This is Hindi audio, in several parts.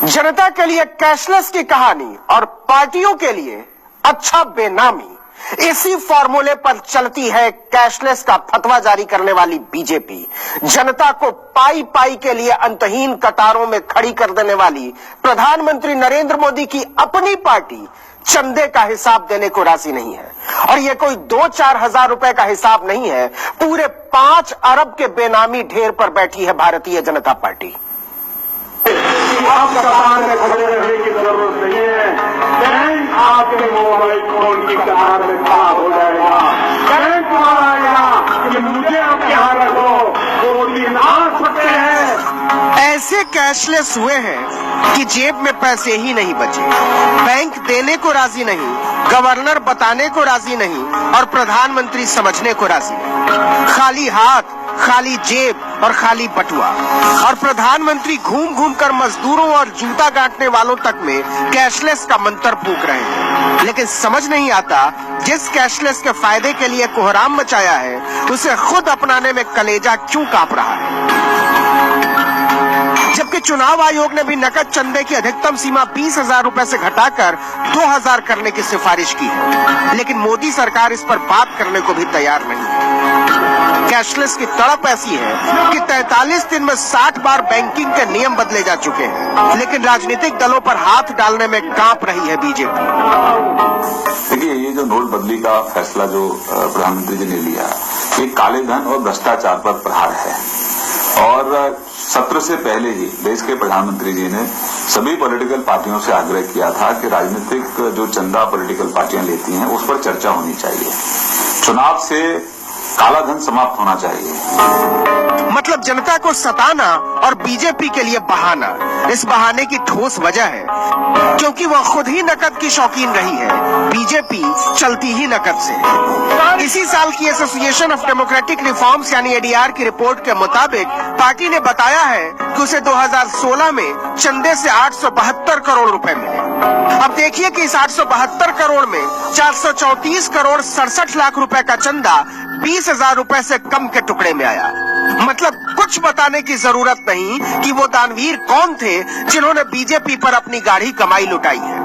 जनता के लिए कैशलेस की कहानी और पार्टियों के लिए अच्छा बेनामी, इसी फॉर्मूले पर चलती है कैशलेस का फतवा जारी करने वाली बीजेपी। जनता को पाई पाई के लिए अंतहीन कतारों में खड़ी कर देने वाली प्रधानमंत्री नरेंद्र मोदी की अपनी पार्टी चंदे का हिसाब देने को राजी नहीं है। और ये कोई 2-4 हजार रुपए का हिसाब नहीं है, पूरे 5 अरब के बेनामी ढेर पर बैठी है भारतीय जनता पार्टी। अब कतार में खड़े रहने की जरूरत नहीं है। बैंक आपके मोबाइल फोन की कतार में खड़ा हो जाएगा। बैंक आएगा कि मुझे आप यहाँ रखो, वो दिन आ सकते हैं। ऐसे कैशलेस हुए हैं कि जेब में पैसे ही नहीं बचे, बैंक देने को राजी नहीं, गवर्नर बताने को राजी नहीं और प्रधानमंत्री समझने को राजी नहीं। खाली हाथ, खाली जेब और खाली बटुआ। और प्रधानमंत्री घूम घूम कर मजदूरों और जूता गांठने वालों तक में कैशलेस का मंत्र फूंक रहे हैं। लेकिन समझ नहीं आता, जिस कैशलेस के फायदे के लिए कोहराम मचाया है, उसे खुद अपनाने में कलेजा क्यों कांप रहा है। जबकि चुनाव आयोग ने भी नकद चंदे की अधिकतम सीमा 20,000 रुपए से घटाकर 2,000 करने की सिफारिश की है, लेकिन मोदी सरकार इस पर बात करने को भी तैयार नहीं है। कैशलेस की तड़प ऐसी है कि 43 दिन में 60 बार बैंकिंग के नियम बदले जा चुके हैं, लेकिन राजनीतिक दलों पर हाथ डालने में कांप रही है बीजेपी। देखिए, ये जो नोटबंदी का फैसला जो प्रधानमंत्री जी ने लिया, ये काले धन और भ्रष्टाचार पर प्रहार है। और सत्र से पहले ही देश के प्रधानमंत्री जी ने सभी पॉलिटिकल पार्टियों से आग्रह किया था कि राजनीतिक जो चंदा पॉलिटिकल पार्टियां लेती हैं, उस पर चर्चा होनी चाहिए। चुनाव से काला धन समाप्त होना चाहिए। मतलब जनता को सताना और बीजेपी के लिए बहाना। इस बहाने की ठोस वजह है क्योंकि वह खुद ही नकद की शौकीन रही है, बीजेपी चलती ही नकद से। इसी साल की एसोसिएशन ऑफ डेमोक्रेटिक रिफॉर्म्स यानी एडीआर की रिपोर्ट के मुताबिक पार्टी ने बताया है कि उसे 2016 में चंदे से 872 करोड़ रुपए मिले। अब देखिए कि इस 872 करोड़ में 434 करोड़ 67 लाख रुपए का चंदा 20,000 रुपए से कम के टुकड़े में आया। मतलब कुछ बताने की जरूरत नहीं कि वो दानवीर कौन थे जिन्होंने बीजेपी पर अपनी गाढ़ी कमाई लुटाई है।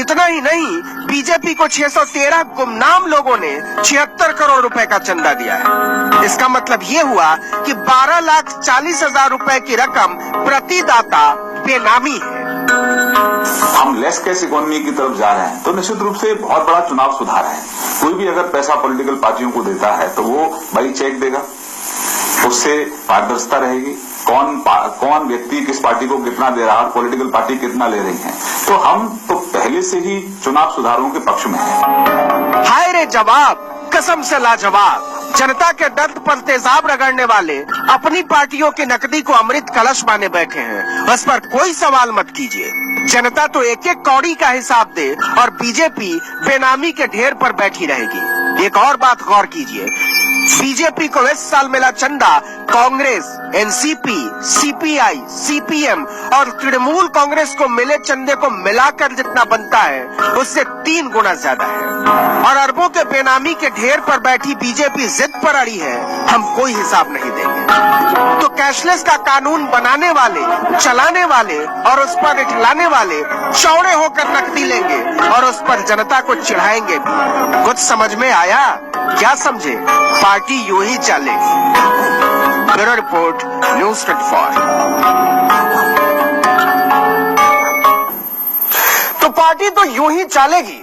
इतना ही नहीं, बीजेपी को 613 गुमनाम लोगों ने 76 करोड़ रुपए का चंदा दिया है। इसका मतलब ये हुआ कि 12,40,000 रुपए की रकम प्रति दाता बेनामी है। हम लेस कैश इकोनॉमी की तरफ जा रहे हैं, तो निश्चित रूप से बहुत बड़ा चुनाव सुधार है। कोई भी अगर पैसा पॉलिटिकल पार्टियों को देता है तो वो भाई चेक देगा, उससे पारदर्शिता रहेगी, कौन व्यक्ति किस पार्टी को कितना दे रहा है, पॉलिटिकल पार्टी कितना ले रही है। तो हम तो पहले से ही चुनाव सुधारों के पक्ष में हैं। हाय रे जवाब, कसम से लाजवाब। जनता के दर्द पर तेजाब रगड़ने वाले अपनी पार्टियों की नकदी को अमृत कलश माने बैठे हैं। बस पर कोई सवाल मत कीजिए, जनता तो एक एक कौड़ी का हिसाब दे और बीजेपी बेनामी के ढेर पर बैठी रहेगी। एक और बात गौर कीजिए, बीजेपी को इस साल मिला चंदा कांग्रेस, एनसीपी, सीपीआई, सीपीएम और तृणमूल कांग्रेस को मिले चंदे को मिलाकर जितना बनता है, उससे 3 गुना ज्यादा है। और अरबों के बेनामी के ढेर पर बैठी बीजेपी जिद पर अड़ी है, हम कोई हिसाब नहीं देंगे। तो कैशलेस का कानून बनाने वाले, चलाने वाले और उस पर इठलाने वाले चौड़े होकर नकदी लेंगे और उस पर जनता को चिढ़ाएंगे भी। कुछ समझ में आया? क्या समझे? पार्टी यूं ही चलेगी। Bureau report, news 24। तो पार्टी तो यूं ही चलेगी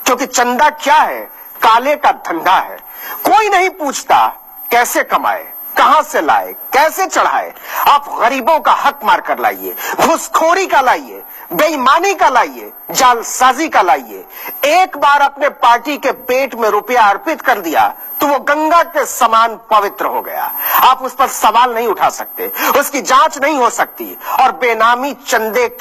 क्योंकि चंदा क्या है? काले का धंधा है। कोई नहीं पूछता कैसे कमाए, कहां से लाए, कैसे चढ़ाए। आप गरीबों का हक मार कर लाइए, घूसखोरी का लाइए, बेईमानी का लाइए, जालसाजी का लाइए। एक बार अपने पार्टी के पेट में रुपया अर्पित कर दिया तो वो गंगा के समान पवित्र हो गया। आप उस पर सवाल नहीं उठा सकते, उसकी जांच नहीं हो सकती और बेनामी चंदे